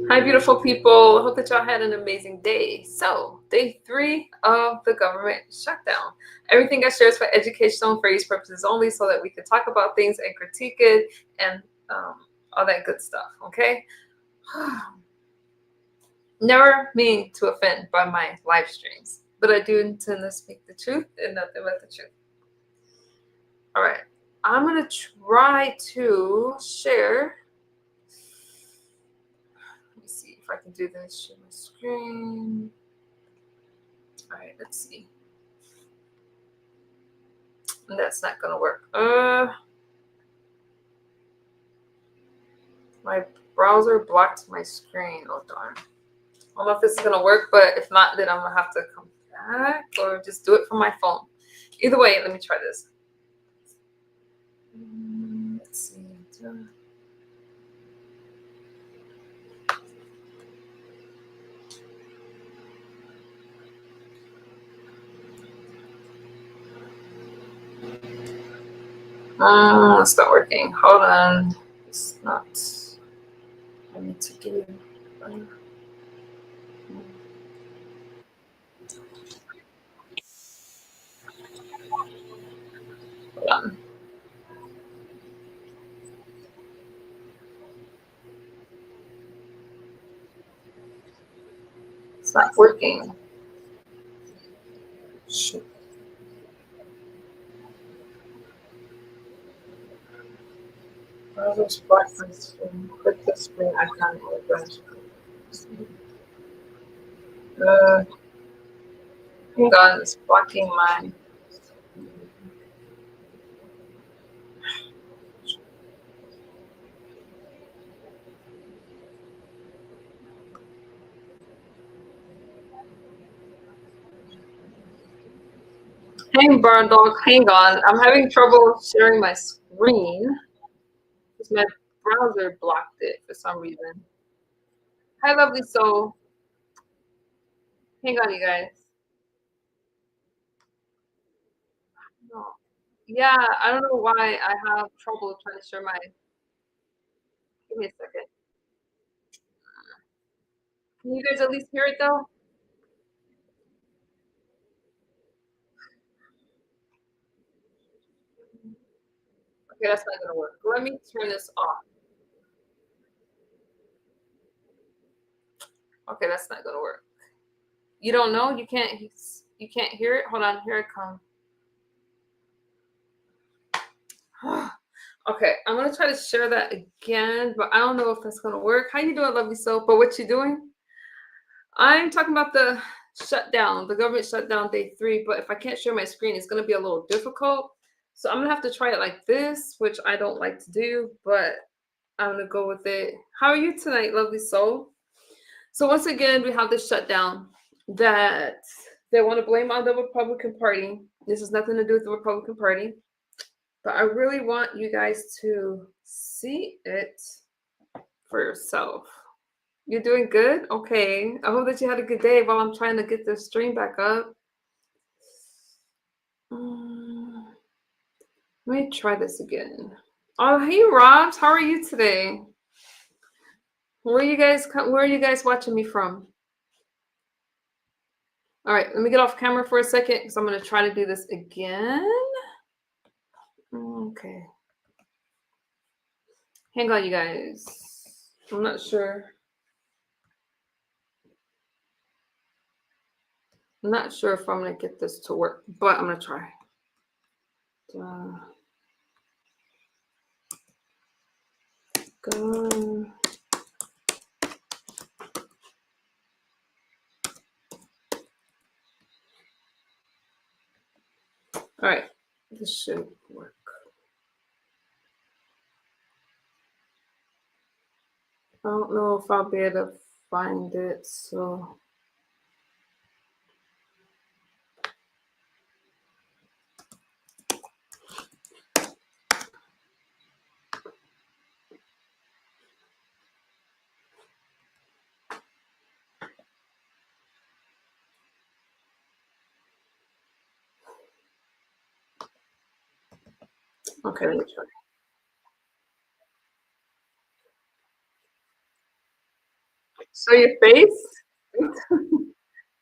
Hi, beautiful people. I hope that y'all had an amazing day. So, day 3 of the government shutdown. Everything I share is for educational and for use purposes only, so that we can talk about things and critique it and all that good stuff. Okay. Never mean to offend by my live streams, but I do intend to speak the truth and nothing but the truth. All right. I'm gonna try to share. Let me see if I can do this. Share my screen. All right, let's see. That's not gonna work. My browser blocked my screen. Oh darn. I don't know if this is gonna work, but if not, then I'm gonna have to come back or just do it from my phone. Either way, let me try this. Let's see. It's not working. Hold on. It's not. I need to give you. Hold on. It's not working. Shoot. Browser's blocked my screen. Click the screen icon on the browser. Hang on, it's blocking my. Hey, Barn Dog, hang on. I'm having trouble sharing my screen because my browser blocked it for some reason. Hi, lovely soul. Hang on, you guys. No. Yeah, I don't know why I have trouble trying to share my. Give me a second. Can you guys at least hear it though? Okay, that's not gonna work. Let me turn this off. Okay, that's not gonna work. You don't know? You can't. You can't hear it. Hold on. Here I come. Okay, I'm gonna try to share that again, but I don't know if that's gonna work. How you doing, lovely soul? But what you doing? I'm talking about the shutdown, the government shutdown day 3. But if I can't share my screen, it's gonna be a little difficult. So I'm gonna have to try it like this, which I don't like to do, but I'm gonna go with it. How are you tonight, lovely soul? So once again, we have this shutdown that they want to blame on the Republican Party. This has nothing to do with the Republican Party. But I really want you guys to see it for yourself. You're doing good? Okay. I hope that you had a good day while I'm trying to get the stream back up. Let me try this again. Oh, hey, Robs. How are you today? Where are you guys watching me from? All right, let me get off camera for a second because I'm going to try to do this again. Okay. Hang on, you guys. I'm not sure. I'm not sure if I'm going to get this to work, but I'm going to try. Go. All right, this should work. I don't know if I'll be able to find it, so. Okay, let me try. Show your face?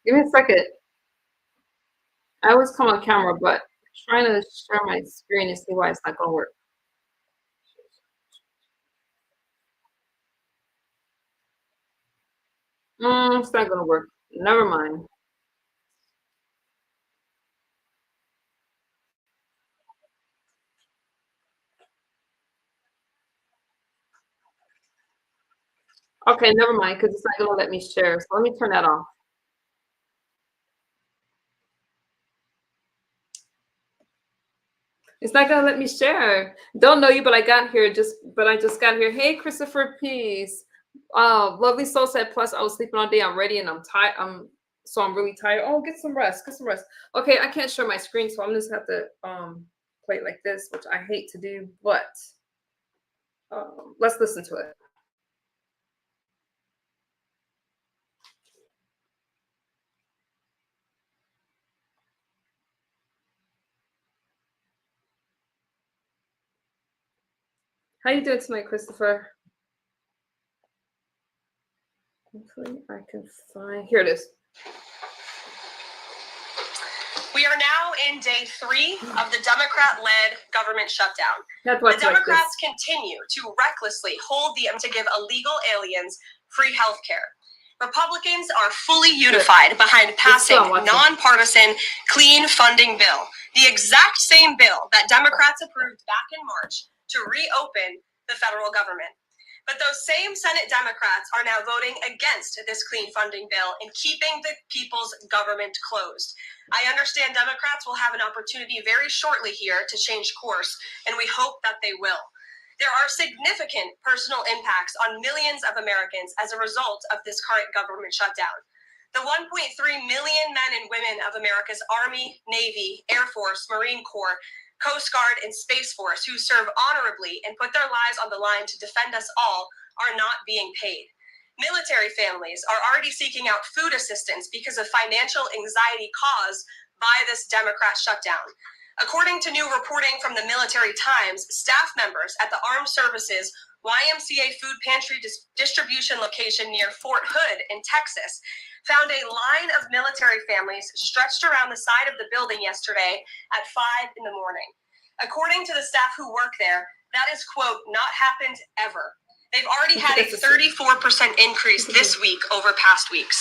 Give me a second. I always come on camera, but I'm trying to share my screen and see why it's not gonna work. It's not gonna work. Never mind. Okay, never mind, because it's not gonna let me share. So let me turn that off. It's not gonna let me share. Don't know you, but I just got here. Hey, Christopher Peace. Lovely Soul said, plus I was sleeping all day. I'm ready and I'm tired. I'm really tired. Oh, get some rest. Get some rest. Okay, I can't share my screen, so I'm just have to play it like this, which I hate to do, but let's listen to it. How you doing tonight, Christopher? Hopefully I can find here it is. We are now in day 3 of the Democrat-led government shutdown. The Democrats continue to recklessly hold the to give illegal aliens free health care. Republicans are fully unified behind passing nonpartisan clean funding bill, the exact same bill that Democrats approved back in March to reopen the federal government. But those same Senate Democrats are now voting against this clean funding bill and keeping the people's government closed. I understand Democrats will have an opportunity very shortly here to change course, and we hope that they will. There are significant personal impacts on millions of Americans as a result of this current government shutdown. The 1.3 million men and women of America's Army, Navy, Air Force, Marine Corps, Coast Guard, and Space Force who serve honorably and put their lives on the line to defend us all are not being paid. Military families are already seeking out food assistance because of financial anxiety caused by this Democrat shutdown. According to new reporting from the Military Times, staff members at the Armed Services YMCA food pantry distribution location near Fort Hood in Texas found a line of military families stretched around the side of the building yesterday at 5 in the morning. According to the staff who work there, that is, quote, not happened ever. They've already had a 34% increase this week over past weeks.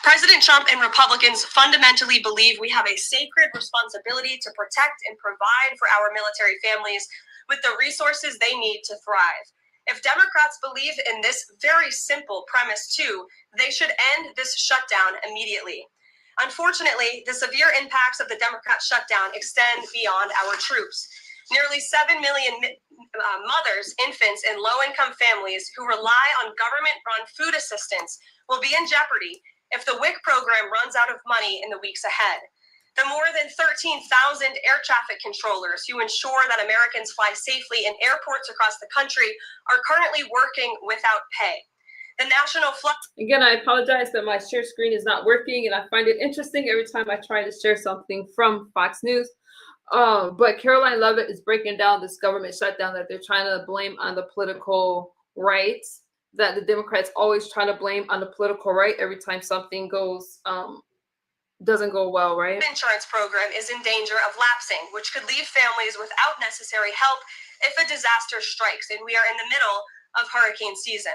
President Trump and Republicans fundamentally believe we have a sacred responsibility to protect and provide for our military families with the resources they need to thrive. If Democrats believe in this very simple premise too, they should end this shutdown immediately. Unfortunately, the severe impacts of the Democrat shutdown extend beyond our troops. Nearly 7 million mothers, infants, and low-income families who rely on government-run food assistance will be in jeopardy if the WIC program runs out of money in the weeks ahead. The more than 13,000 air traffic controllers who ensure that Americans fly safely in airports across the country are currently working without pay. The National Again, I apologize that my share screen is not working, and I find it interesting every time I try to share something from Fox News. But Caroline Leavitt is breaking down this government shutdown that they're trying to blame on the political right, that the Democrats always try to blame on the political right every time something goes doesn't go well, right? The insurance program is in danger of lapsing, which could leave families without necessary help if a disaster strikes, and we are in the middle of hurricane season.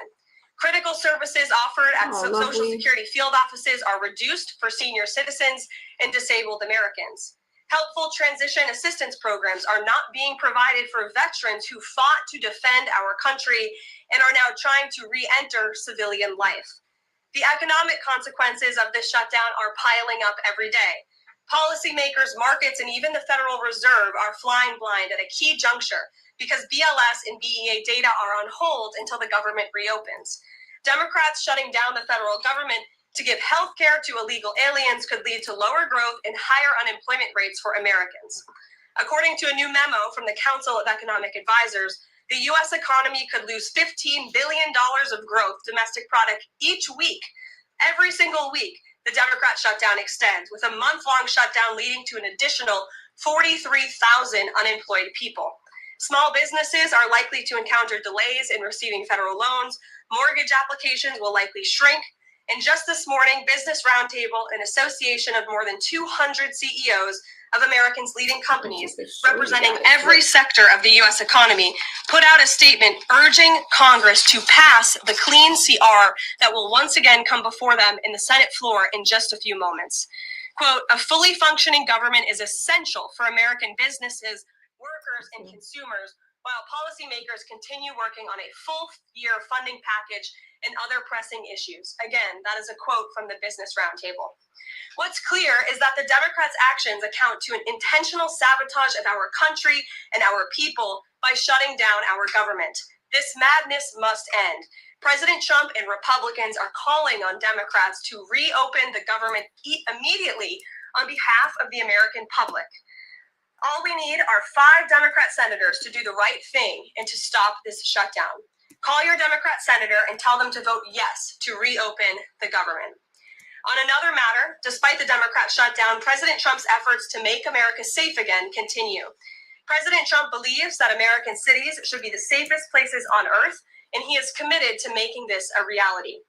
Critical services offered at Social Security field offices are reduced for senior citizens and disabled Americans. Helpful transition assistance programs are not being provided for veterans who fought to defend our country and are now trying to re-enter civilian life. The economic consequences of this shutdown are piling up every day. Policymakers, markets, and even the Federal Reserve are flying blind at a key juncture because BLS and BEA data are on hold until the government reopens. Democrats shutting down the federal government to give health care to illegal aliens could lead to lower growth and higher unemployment rates for Americans. According to a new memo from the Council of Economic Advisors, the U.S. economy could lose $15 billion of growth domestic product each week. Every single week, the Democrat shutdown extends, with a month-long shutdown leading to an additional 43,000 unemployed people. Small businesses are likely to encounter delays in receiving federal loans. Mortgage applications will likely shrink. And just this morning, Business Roundtable, an association of more than 200 CEOs of America's leading companies representing every sector of the U.S. economy, put out a statement urging Congress to pass the clean CR that will once again come before them in the Senate floor in just a few moments. Quote, a fully functioning government is essential for American businesses, workers, and consumers, while policymakers continue working on a full-year funding package and other pressing issues. Again, that is a quote from the Business Roundtable. What's clear is that the Democrats' actions account to an intentional sabotage of our country and our people by shutting down our government. This madness must end. President Trump and Republicans are calling on Democrats to reopen the government immediately on behalf of the American public. All we need are 5 Democrat senators to do the right thing and to stop this shutdown. Call your Democrat senator and tell them to vote yes to reopen the government. On another matter, despite the Democrat shutdown, President Trump's efforts to make America safe again continue. President Trump believes that American cities should be the safest places on earth, and he is committed to making this a reality.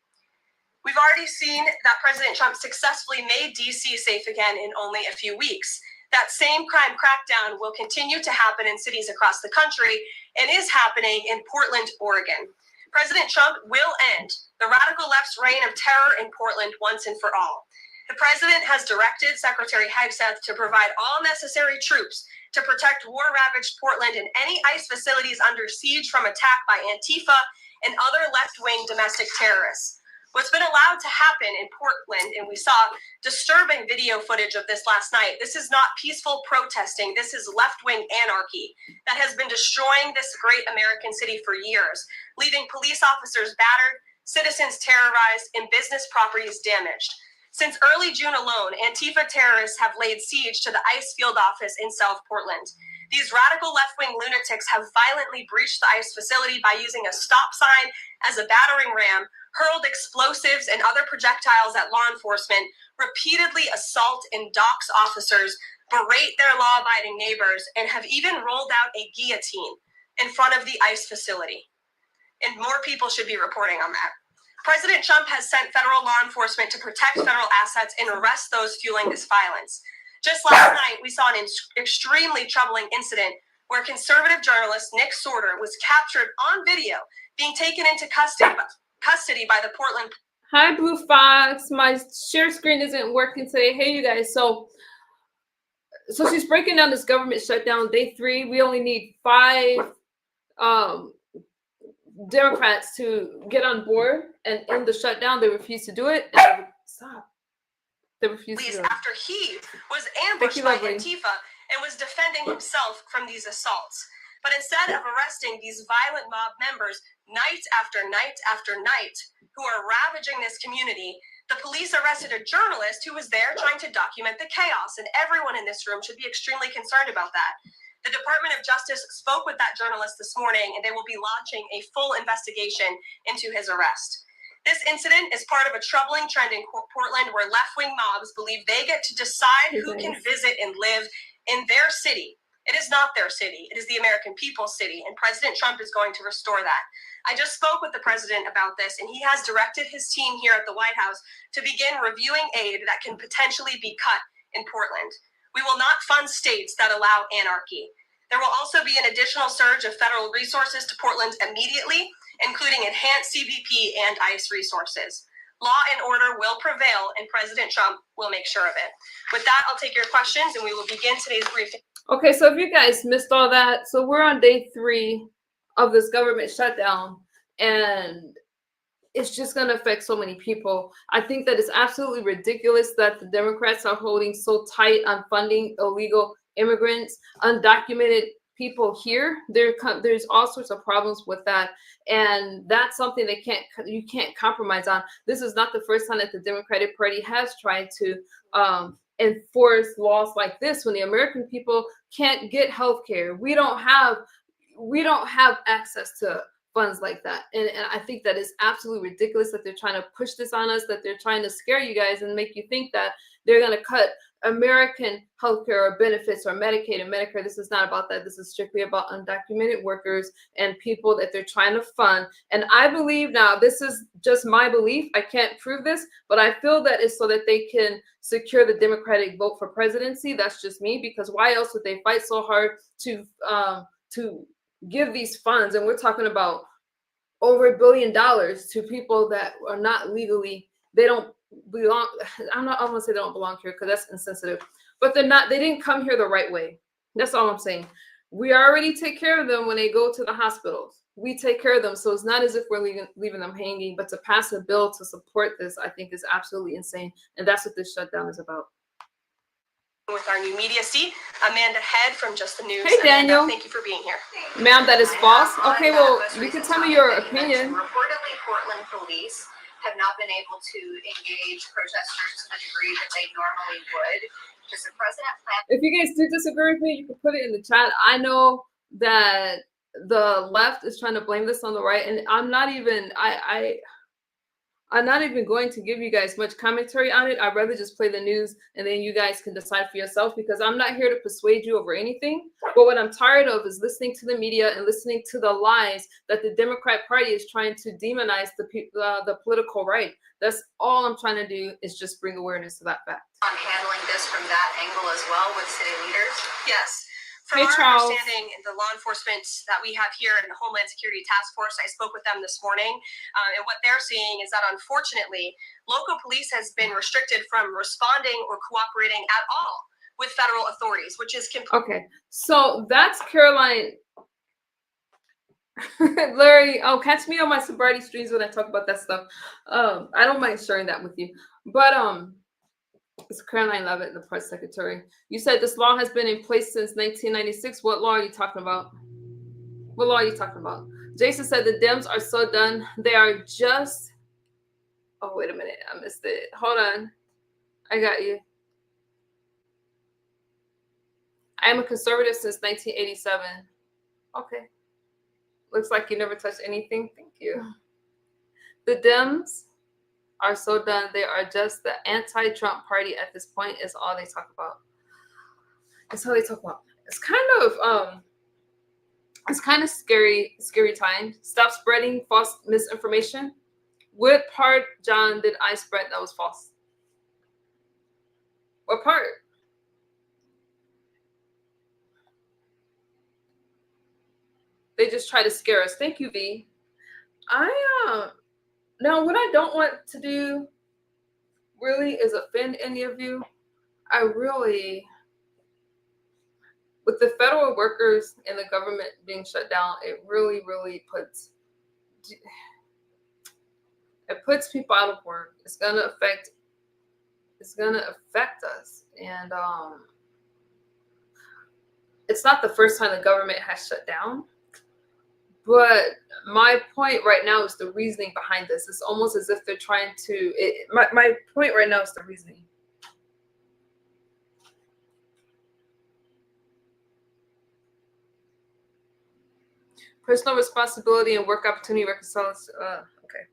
We've already seen that President Trump successfully made D.C. safe again in only a few weeks. That same crime crackdown will continue to happen in cities across the country and is happening in Portland, Oregon. President Trump will end the radical left's reign of terror in Portland once and for all. The president has directed Secretary Hegseth to provide all necessary troops to protect war-ravaged Portland and any ICE facilities under siege from attack by Antifa and other left-wing domestic terrorists. What's been allowed to happen in Portland, and we saw disturbing video footage of this last night, this is not peaceful protesting, this is left-wing anarchy that has been destroying this great American city for years, leaving police officers battered, citizens terrorized, and business properties damaged. Since early June alone, Antifa terrorists have laid siege to the ICE field office in South Portland. These radical left-wing lunatics have violently breached the ICE facility by using a stop sign as a battering ram, hurled explosives and other projectiles at law enforcement, repeatedly assault and dox officers, berate their law-abiding neighbors, and have even rolled out a guillotine in front of the ICE facility. And more people should be reporting on that. President Trump has sent federal law enforcement to protect federal assets and arrest those fueling this violence. Just last night, we saw an extremely troubling incident where conservative journalist Nick Sorter was captured on video being taken into custody by the Portland. Hi, Blue Fox. My share screen isn't working today. Hey, you guys. So she's breaking down this government shutdown, day 3. We only need 5 Democrats to get on board and end the shutdown. They refuse to do it. Stop. They refuse to do it. After he was ambushed by Antifa and was defending himself from these assaults. But instead of arresting these violent mob members night after night after night who are ravaging this community, the police arrested a journalist who was there trying to document the chaos, and everyone in this room should be extremely concerned about that. The Department of Justice spoke with that journalist this morning, and they will be launching a full investigation into his arrest. This incident is part of a troubling trend in Portland where left-wing mobs believe they get to decide who can visit and live in their city. It is not their city. It is the American people's city, and President Trump is going to restore that. I just spoke with the president about this, and he has directed his team here at the White House to begin reviewing aid that can potentially be cut in Portland. We will not fund states that allow anarchy. There will also be an additional surge of federal resources to Portland immediately, including enhanced CBP and ICE resources. Law and order will prevail, and President Trump will make sure of it. With that, I'll take your questions, and we will begin today's briefing. Okay, so if you guys missed all that, so we're on day 3 of this government shutdown, and it's just going to affect so many people. I think that it's absolutely ridiculous that the Democrats are holding so tight on funding illegal immigrants, undocumented people here. There's all sorts of problems with that, and that's something you can't compromise on. This is not the first time that the Democratic Party has tried to enforce laws like this when the American people can't get health care. We don't have access to funds like that, and I think that is absolutely ridiculous that they're trying to push this on us, that they're trying to scare you guys and make you think that they're going to cut American healthcare or benefits or Medicaid and Medicare. This is not about that. This is strictly about undocumented workers and people that they're trying to fund. And I believe, now this is just my belief, I can't prove this, but I feel that it's so that they can secure the Democratic vote for presidency. That's just me, because why else would they fight so hard to give these funds? And we're talking about over $1 billion to people that are not legally, they don't belong. I'm gonna say they don't belong here because that's insensitive, but they didn't come here the right way. That's all I'm saying. We already take care of them when they go to the hospitals. We take care of them. So it's not as if we're leaving them hanging, but to pass a bill to support this, I think is absolutely insane. And that's what this shutdown is about. With our new media seat, Amanda Head from Just the News. Hey, Daniel. Amanda, thank you for being here. Ma'am, that is false. Okay, well, you can tell me your opinion. Reportedly, Portland police have not been able to engage protesters to the degree that they normally would. Does the president plan? If you guys do disagree with me, you can put it in the chat. I know that the left is trying to blame this on the right, and I'm not even going to give you guys much commentary on it. I'd rather just play the news and then you guys can decide for yourself, because I'm not here to persuade you over anything. But what I'm tired of is listening to the media and listening to the lies that the Democrat Party is trying to demonize the political right. That's all I'm trying to do, is just bring awareness to that fact. On handling this from that angle as well with city leaders? Yes. From our understanding, the law enforcement that we have here in the Homeland Security Task Force, I spoke with them this morning, and what they're seeing is that, unfortunately, local police has been restricted from responding or cooperating at all with federal authorities, which is okay. So that's Caroline. Larry, catch me on my sobriety streams when I talk about that stuff. I don't mind sharing that with you, but it's Caroline Levitt, the press secretary. You said this law has been in place since 1996. What law are you talking about? What law are you talking about? Jason said the Dems are so done. They are just. Oh, wait a minute. I missed it. Hold on. I got you. I am a conservative since 1987. Okay. Looks like you never touched anything. Thank you. The Dems are so done. They are just the anti-Trump party at this point, is all they talk about. That's all they talk about. It's kind of scary time. Stop spreading false misinformation. What part, John, did I spread that was false? What part? They just try to scare us. Thank you, V. Now, what I don't want to do really is offend any of you. With the federal workers and the government being shut down, it really puts people out of work. It's gonna affect us. And it's not the first time the government has shut down. But my point right now is the reasoning behind this. It's almost as if they're trying to. My point right now is the reasoning. Personal responsibility and work opportunity reconciles. Okay.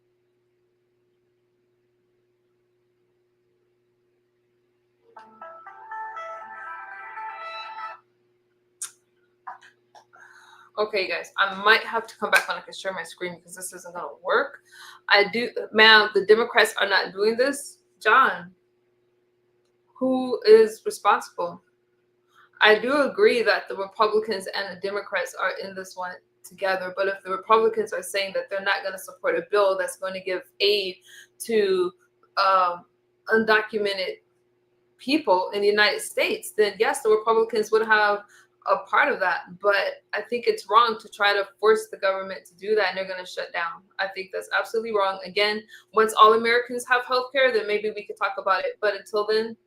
Okay, guys, I might have to come back when I can share my screen because this isn't going to work. Ma'am, the Democrats are not doing this. John, who is responsible? I do agree that the Republicans and the Democrats are in this one together, but if the Republicans are saying that they're not going to support a bill that's going to give aid to undocumented people in the United States, then yes, the Republicans would have a part of that. But I think it's wrong to try to force the government to do that, and they're going to shut down. I think that's absolutely wrong. Again, once all Americans have health care, then maybe we could talk about it. But until then,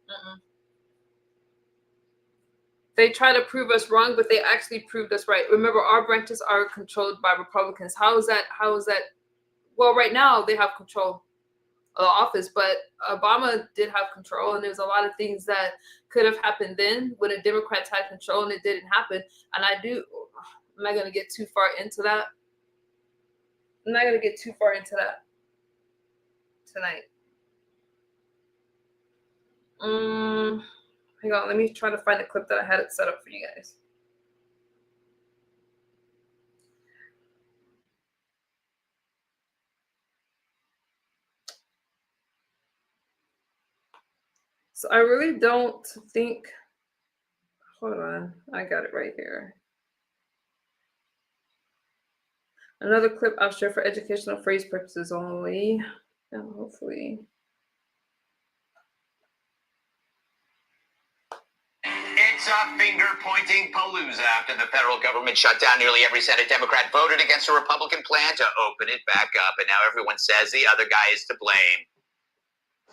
They try to prove us wrong, but they actually proved us right. Remember, our branches are controlled by Republicans. How is that? Well, right now they have control of the office, but Obama did have control, and there's a lot of things that could have happened then when the Democrats had control, and it didn't happen. And I'm not going to get too far into that. Tonight. Hang on, let me try to find the clip that I had it set up for you guys. So I really don't think, hold on, I got it right here. Another clip I'll share for educational phrase purposes only, and hopefully. It's a finger-pointing palooza after the federal government shut down. Nearly every Senate Democrat voted against a Republican plan to open it back up, and now everyone says the other guy is to blame.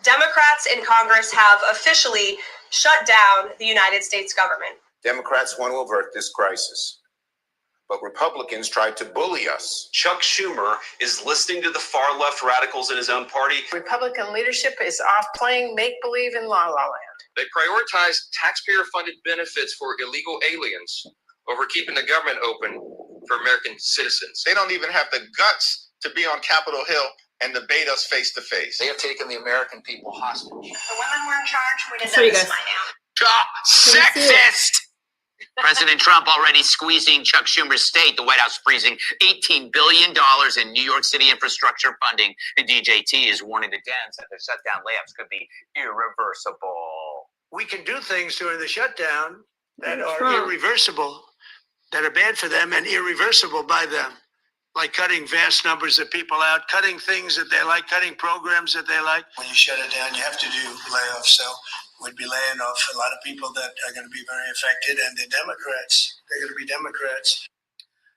Democrats in Congress have officially shut down the United States government. Democrats want to avert this crisis, but Republicans tried to bully us. Chuck Schumer is listening to the far-left radicals in his own party. Republican leadership is off playing make-believe in La La Land. They prioritize taxpayer-funded benefits for illegal aliens over keeping the government open for American citizens. They don't even have the guts to be on Capitol Hill and debate us face to face. They have taken the American people hostage. The women were in charge. We didn't Show know you this guys. by now. Sexist! President Trump already squeezing Chuck Schumer's state. The White House freezing $18 billion in New York City infrastructure funding. And DJT is warning the Dems that the shutdown layoffs could be irreversible. We can do things during the shutdown that are Trump. irreversible, that are bad for them and irreversible by them, like cutting vast numbers of people out, cutting things that they like, cutting programs that they like. When you shut it down, you have to do layoffs. So we'd be laying off a lot of people that are going to be very affected, and the Democrats, they're going to be Democrats.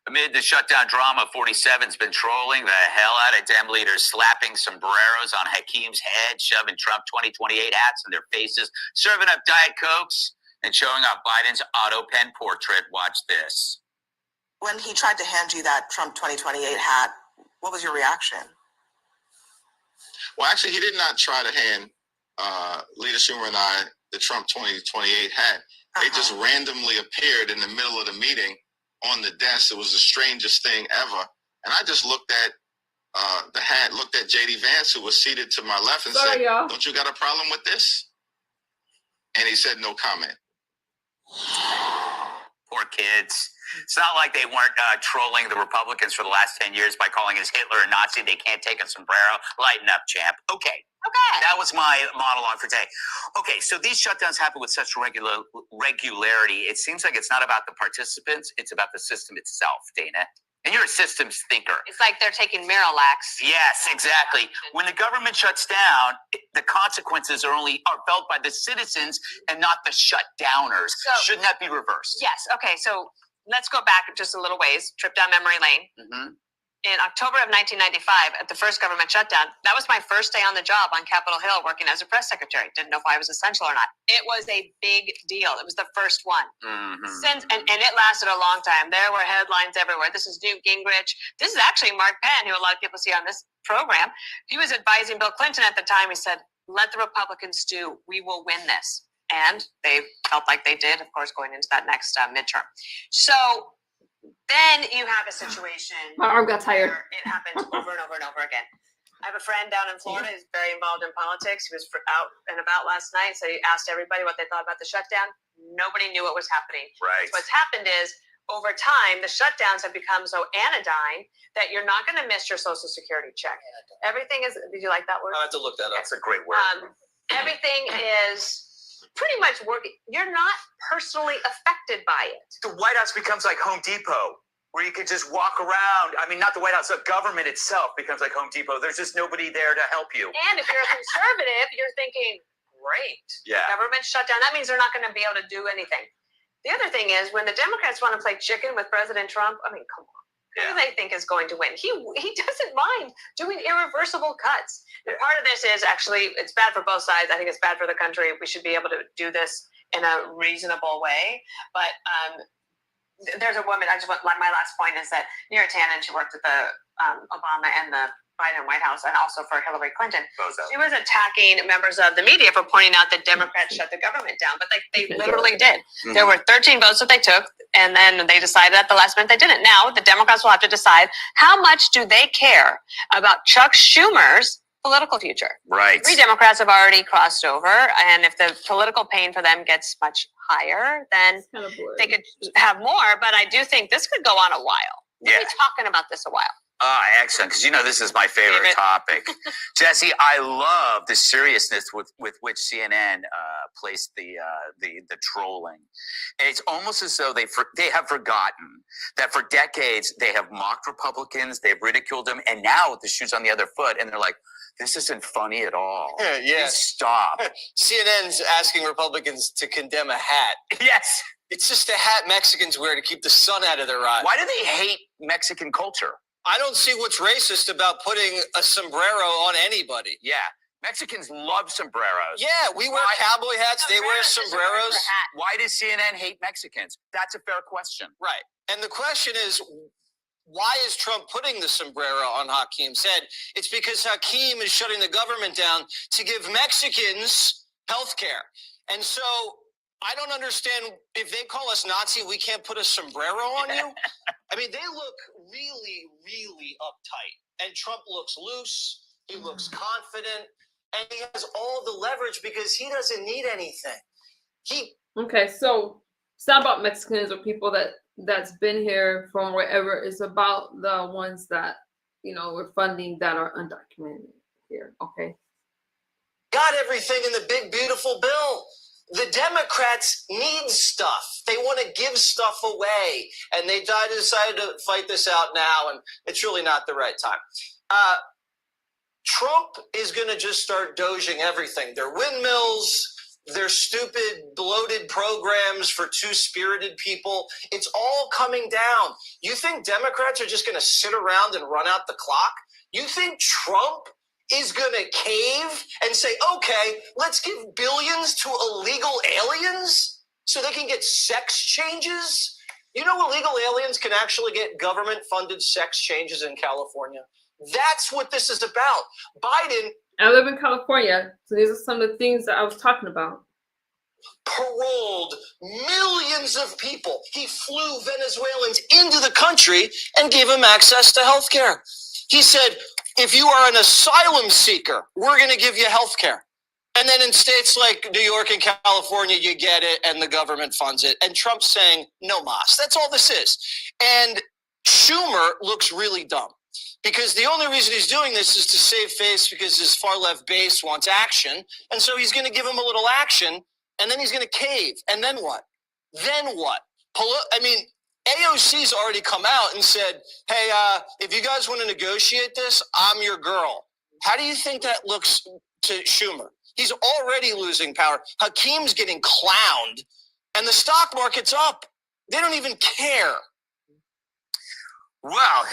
Amid the shutdown drama, 47's been trolling the hell out of Dem leaders, slapping sombreros on Hakeem's head, shoving Trump 2028 hats in their faces, serving up Diet Cokes, and showing off Biden's auto pen portrait. Watch this. When he tried to hand you that Trump 2028 hat, what was your reaction? Well, actually, he did not try to hand Leader Schumer and I the Trump 2028 hat. They just randomly appeared in the middle of the meeting on the desk. It was the strangest thing ever. And I just looked at the hat, looked at J.D. Vance, who was seated to my left, and said, y'all. "Don't you got a problem with this?" And he said, "No comment." Poor kids. It's not like they weren't trolling the Republicans for the last 10 years by calling us Hitler and Nazi. They can't take a sombrero. Lighten up, champ. Okay. That was my monologue for today. Okay, so these shutdowns happen with such regularity. It seems like it's not about the participants. It's about the system itself, Dana. And you're a systems thinker. It's like they're taking Miralax. Yes, exactly. When the government shuts down, the consequences are felt by the citizens and not the shutdowners. So, shouldn't that be reversed? Yes. Okay. So let's go back just a little ways. Trip down memory lane. Mm-hmm. In October of 1995, at the first government shutdown, that was my first day on the job on Capitol Hill working as a press secretary. Didn't know if I was essential or not. It was a big deal. It was the first one. Mm-hmm. And it lasted a long time. There were headlines everywhere. This is Newt Gingrich. This is actually Mark Penn, who a lot of people see on this program. He was advising Bill Clinton at the time. He said, "Let the Republicans do. We will win this." And they felt like they did, of course, going into that next midterm. So then you have a situation My arm got tired. where it happens over and over and over again. I have a friend down in Florida who's very involved in politics. He was out and about last night, so he asked everybody what they thought about the shutdown. Nobody knew what was happening. Right. So what's happened is, over time, the shutdowns have become so anodyne that you're not going to miss your Social Security check. Everything is, did you like that word? I have to look that up. That's a great word. Everything is pretty much working. You're not personally affected by it. The White House becomes like Home Depot, where you can just walk around. I mean, not the White House, the government itself becomes like Home Depot. There's just nobody there to help you. And if you're a conservative, you're thinking, great. Yeah. Government shutdown. That means they're not going to be able to do anything. The other thing is, when the Democrats want to play chicken with President Trump, I mean, come on. Who do they think is going to win? He doesn't mind doing irreversible cuts. And part of this is actually, it's bad for both sides. I think it's bad for the country. We should be able to do this in a reasonable way. But there's a woman, my last point is that Neera Tannen, she worked at the Obama and the Biden White House and also for Hillary Clinton. She was attacking members of the media for pointing out that Democrats shut the government down, but they literally did. Mm-hmm. There were 13 votes that they took, and then they decided at the last minute they didn't. Now the Democrats will have to decide how much do they care about Chuck Schumer's political future. Right. 3 Democrats have already crossed over, and if the political pain for them gets much higher, then they could have more. But I do think this could go on a while. We'll be talking about this a while. Excellent, because you know this is my favorite topic. Jesse, I love the seriousness with which CNN placed the trolling. It's almost as though they have forgotten that for decades they have mocked Republicans, they've ridiculed them, and now the shoe's on the other foot, and they're like, this isn't funny at all. Yeah. Stop. CNN's asking Republicans to condemn a hat. Yes. It's just a hat Mexicans wear to keep the sun out of their eyes. Why do they hate Mexican culture? I don't see what's racist about putting a sombrero on anybody. Yeah. Mexicans love sombreros. Yeah, we wear cowboy hats. They wear sombreros. Why does CNN hate Mexicans? That's a fair question. Right. And the question is, why is Trump putting the sombrero on Hakeem's head? It's because Hakeem is shutting the government down to give Mexicans health care. And so I don't understand, if they call us Nazi, we can't put a sombrero on you? I mean, they look really, really uptight. And Trump looks loose. He looks confident. And he has all the leverage because he doesn't need anything. Okay, so it's not about Mexicans or people that's been here from wherever. It's about the ones that, you know, we're funding that are undocumented here. Okay. Got everything in the big, beautiful bill. The Democrats need stuff. They want to give stuff away. And they decided to fight this out now, and it's really not the right time. Trump is going to just start doging everything. Their windmills, their stupid, bloated programs for two-spirited people. It's all coming down. You think Democrats are just going to sit around and run out the clock? You think Trump is going to cave and say, okay, let's give billions to illegal aliens so they can get sex changes? You know, illegal aliens can actually get government-funded sex changes in California. That's what this is about. Biden. I live in California, so these are some of the things that I was talking about. Paroled millions of people. He flew Venezuelans into the country and gave them access to health care. He said, if you are an asylum seeker, we're going to give you health care. And then in states like New York and California, you get it and the government funds it. And Trump's saying, no mas. That's all this is. And Schumer looks really dumb. Because the only reason he's doing this is to save face because his far left base wants action. And so he's going to give him a little action, and then he's going to cave. And then what? Then what? I mean, AOC's already come out and said, hey, if you guys want to negotiate this, I'm your girl. How do you think that looks to Schumer? He's already losing power. Hakeem's getting clowned, and the stock market's up. They don't even care. Well,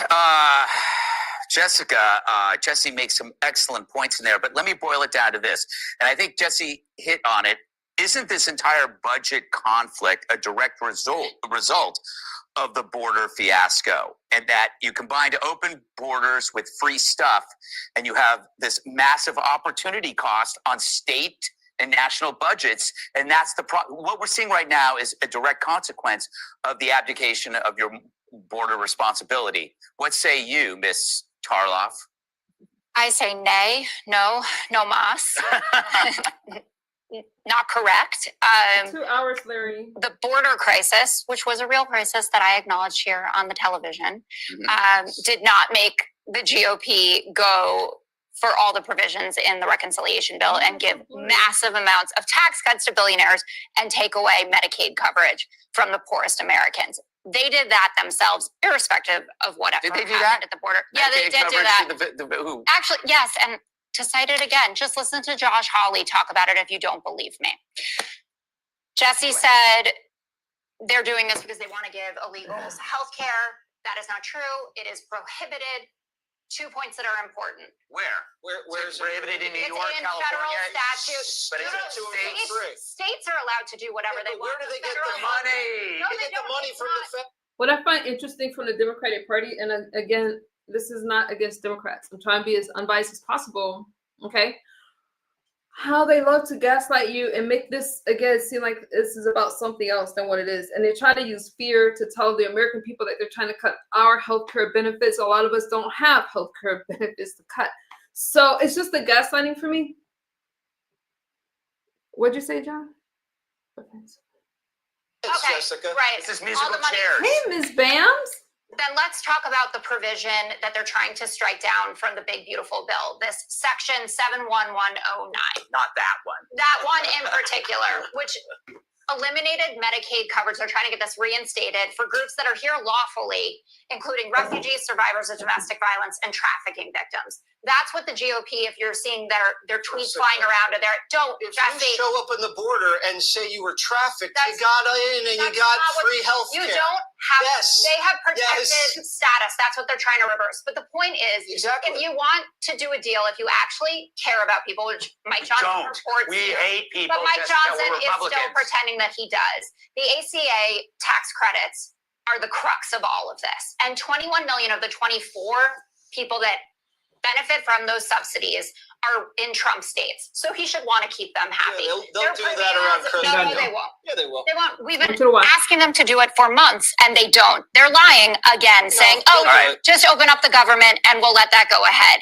Jesse makes some excellent points in there, but let me boil it down to this. And I think Jesse hit on it. Isn't this entire budget conflict a direct result of the border fiasco? And that you combine open borders with free stuff, and you have this massive opportunity cost on state and national budgets. And that's what we're seeing right now is a direct consequence of the abdication of your border responsibility. What say you, Miss Tarloff? I say nay, no mas. Not correct. 2 hours, Larry. The border crisis, which was a real crisis that I acknowledged here on the television, did not make the GOP go for all the provisions in the reconciliation bill and give massive amounts of tax cuts to billionaires and take away Medicaid coverage from the poorest Americans. They did that themselves, irrespective of whatever happened at the border. Yeah, they did do that. Who? Actually, yes, and to cite it again, just listen to Josh Hawley talk about it if you don't believe me. Jesse said they're doing this because they want to give illegals health care. That is not true. It is prohibited. 2 points that are important. Where is it prohibited in New York, in California? Federal statute. But it's States are allowed to do whatever they want. Where do they get the money? No, they get the money from the Fed. What I find interesting from the Democratic Party, and again, this is not against Democrats. I'm trying to be as unbiased as possible. Okay. How they love to gaslight you and make this again seem like this is about something else than what it is. And they try to use fear to tell the American people that they're trying to cut our healthcare benefits. A lot of us don't have healthcare benefits to cut. So it's just the gaslighting for me. What'd you say, John? Okay, Jessica. right. This is All musical the money- chairs. Hey, Ms. Bams. Then let's talk about the provision that they're trying to strike down from the big beautiful bill, this section 71109. Not that one. That one in particular, which eliminated Medicaid coverage. They're trying to get this reinstated for groups that are here lawfully, including refugees, survivors of domestic violence, and trafficking victims. That's what the GOP, if you're seeing their tweets flying around, or If you show up on the border and say you were trafficked, you got in and you got free health care. You don't have, Yes. they have protected status. That's what they're trying to reverse. But the point is, Exactly. if you want to do a deal, if you actually care about people, which Mike Johnson purports We to, hate people. but Mike Jessica, Johnson we're is still Republicans. pretending that he does. The ACA tax credits are the crux of all of this. And 21 million of the 24 people that benefit from those subsidies are in Trump states. So he should want to keep them happy. Yeah, they'll Their do that around premiums- Christmas. No, they won't. Yeah, they will. They won't. We've been Once in a while. asking them to do it for months and they don't. They're lying again, saying, oh, right. just open up the government and we'll let that go ahead.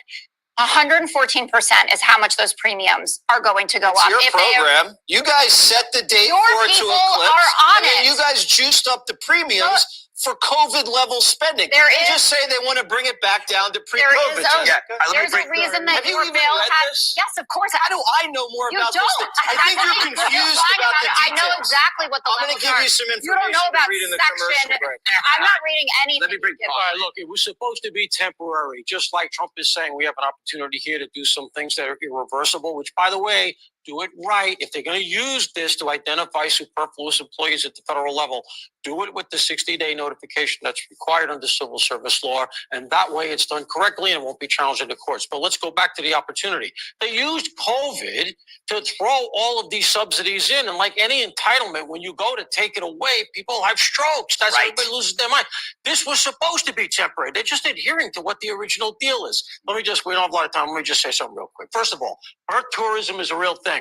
114% is how much those premiums are going to go It's up. your If they are- program. You guys set the date Your for it to people eclipse, are on and then it. you guys juiced up the premiums for COVID level spending. There They is- just say they want to bring it back down to There pre-COVID. is Jessica. There's a reason that Have you your even bill read has. this? Yes, of course. How do I know more You about don't. this? I think you're confused lying about the it. I know details. exactly what the I'm going to levels give are. you some You information don't know about to read in the commercial section. break. I'm not reading anything. Let me bring you give All me. right, look, it was supposed to be temporary. Just like Trump is saying, we have an opportunity here to do some things that are irreversible, which, by the way, do it right. If they're going to use this to identify superfluous employees at the federal level, do it with the 60-day notification that's required under civil service law. And that way it's done correctly and won't be challenged in the courts. But let's go back to the opportunity. They used COVID to throw all of these subsidies in. And like any entitlement, when you go to take it away, people have strokes. That's Right. everybody loses their mind. This was supposed to be temporary. They're just adhering to what the original deal is. We don't have a lot of time. Let me just say something real quick. First of all, birth tourism is a real thing.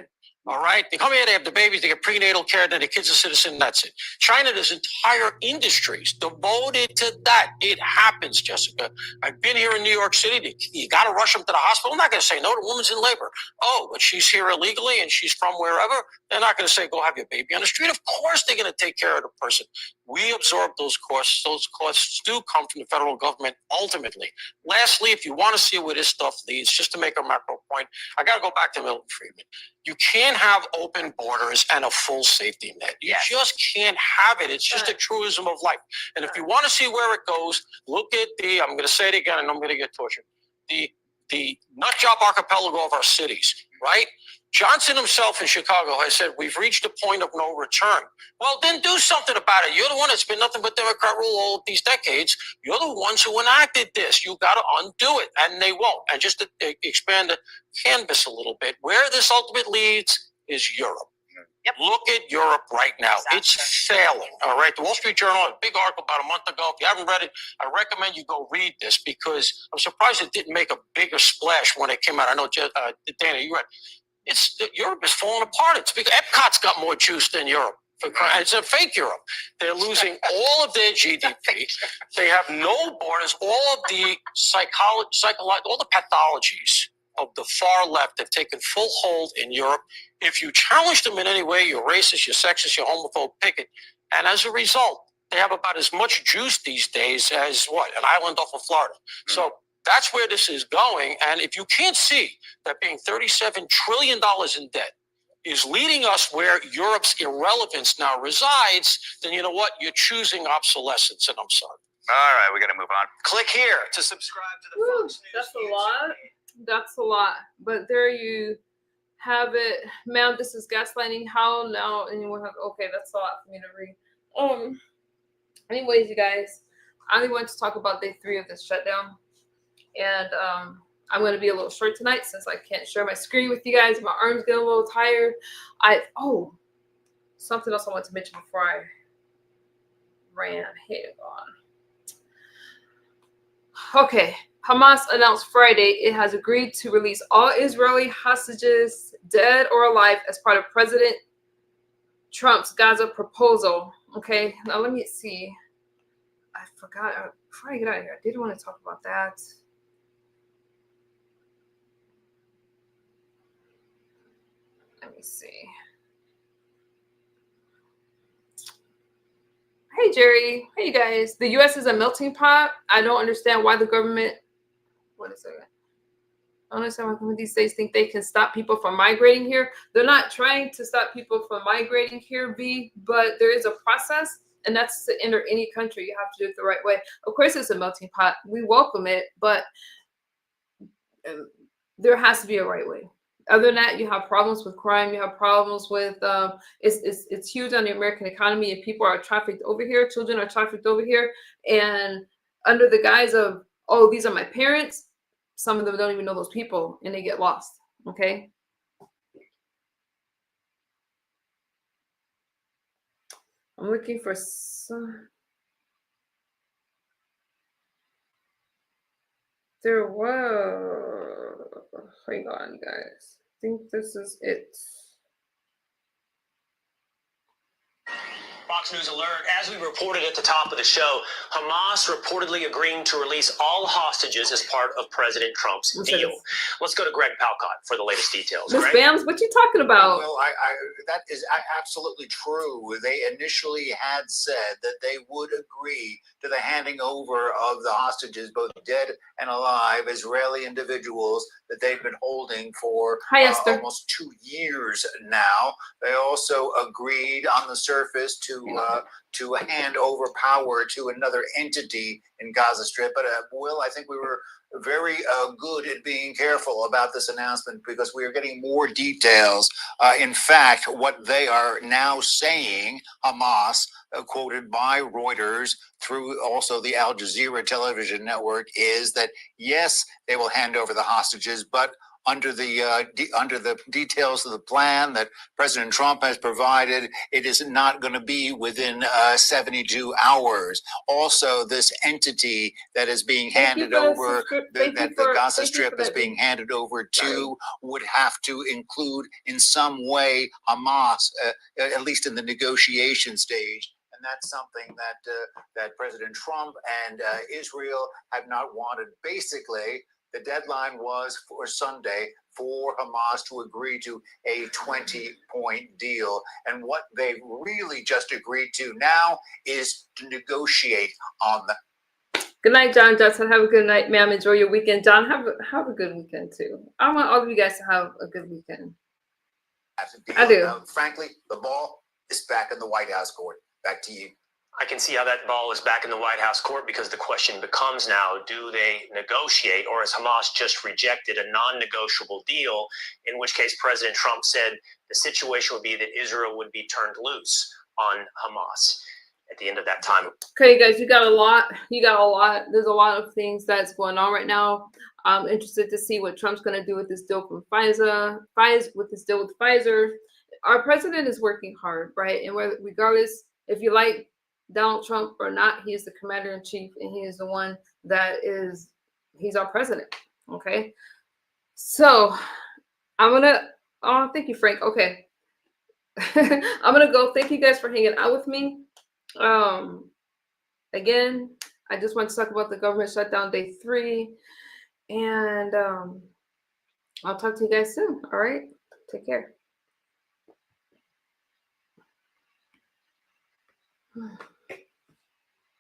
All right. They come here, they have the babies, they get prenatal care, then the kid's a citizen, that's it. China, there's entire industries devoted to that. It happens, Jessica. I've been here in New York City. You got to rush them to the hospital. I'm not going to say no. The woman's in labor. Oh, but she's here illegally and she's from wherever. They're not going to say, go have your baby on the street. Of course, they're going to take care of the person. We absorb those costs. Those costs do come from the federal government ultimately. Lastly, if you want to see where this stuff leads, just to make a macro point, I got to go back to Milton Friedman. You can't have open borders and a full safety net. You just can't have it. It's just a truism of life. And if you want to see where it goes, look at I'm going to say it again and I'm going to get tortured. The nut job archipelago of our cities, right? Johnson himself in Chicago has said, we've reached a point of no return. Well, then do something about it. You're the one that's been nothing but Democrat rule all of these decades. You're the ones who enacted this. You got to undo it, and they won't. And just to expand the canvas a little bit, where this ultimately leads is Europe. Yep. Look at Europe right now. Exactly. It's failing. All right. The Wall Street Journal had a big article about a month ago. If you haven't read it, I recommend you go read this because I'm surprised it didn't make a bigger splash when it came out. I know, Dana, you read. Europe is falling apart. It's because Epcot's got more juice than Europe. It's a fake Europe. They're losing all of their GDP. They have no borders. All of the all the pathologies of the far left have taken full hold in Europe. If you challenge them in any way, you're racist, you're sexist, you're homophobe, pick it. And as a result, they have about as much juice these days as an island off of Florida. Mm-hmm. So that's where this is going. And if you can't see that being $37 trillion in debt is leading us where Europe's irrelevance now resides, then you know what? You're choosing obsolescence, and I'm sorry. All right, we got to move on. Click here to subscribe to the Fox News. That's a lot. That's a lot. But there you have it. Ma'am, this is gaslighting. How now? Anyone have? Okay, that's a lot for me to read. Anyways, you guys, I only wanted to talk about day 3 of this shutdown. And I'm going to be a little short tonight since I can't share my screen with you guys. My arm's getting a little tired. Something else I want to mention before I ran. Hang on. Okay. Hamas announced Friday it has agreed to release all Israeli hostages, dead or alive, as part of President Trump's Gaza proposal. Okay. Now let me see. I forgot. Before I get out of here, I did want to talk about that. me see. Hey, Jerry. Hey, you guys. The U.S. is a melting pot. I don't understand why the government. What is it? I don't understand why these states think they can stop people from migrating here. They're not trying to stop people from migrating here, B, but there is a process, and that's to enter any country. You have to do it the right way. Of course, it's a melting pot. We welcome it, but there has to be a right way. Other than that, you have problems with crime. You have problems with it's huge on the American economy, and people are trafficked over here. Children are trafficked over here, and under the guise of, oh, these are my parents, some of them don't even know those people, and they get lost. Okay. I'm looking for some. There was. Hang on, guys. I think this is it. Fox News alert. As we reported at the top of the show, Hamas reportedly agreeing to release all hostages as part of President Trump's deal. Let's go to Greg Palcott for the latest details. Miss Bams, what you talking about? Well, that is absolutely true. They initially had said that they would agree to the handing over of the hostages, both dead and alive, Israeli individuals that they've been holding for almost 2 years now. They also agreed on the surface to hand over power to another entity in Gaza Strip. But Will, I think we were very good at being careful about this announcement because we are getting more details. In fact, what they are now saying, Hamas, quoted by Reuters through also the Al Jazeera television network, is that yes, they will hand over the hostages, but under the details of the plan that President Trump has provided, it is not going to be within 72 hours. Also, this entity that is being handed over, that the Gaza Strip is being handed over to, would have to include in some way Hamas, at least in the negotiation stage. And that's something that President Trump and Israel have not wanted. Basically, the deadline was for Sunday for Hamas to agree to a 20-point deal. And what they really just agreed to now is to negotiate on them. Good night, John Johnson. Have a good night, ma'am. Enjoy your weekend. John, have a good weekend, too. I want all of you guys to have a good weekend. I do. Frankly, the ball is back in the White House court. Back to you. I can see how that ball is back in the White House court because the question becomes now, do they negotiate, or has Hamas just rejected a non-negotiable deal, in which case President Trump said the situation would be that Israel would be turned loose on Hamas at the end of that time. Okay, guys, you got a lot. There's a lot of things that's going on right now. I'm interested to see what Trump's going to do with this deal from Pfizer. Our president is working hard, right? And regardless, if you like Donald Trump or not, he is the commander-in-chief, and he is the one he's our president. Okay. So thank you, Frank. Okay. I'm gonna go. Thank you guys for hanging out with me. Again, I just want to talk about the government shutdown day 3, and I'll talk to you guys soon. All right. Take care.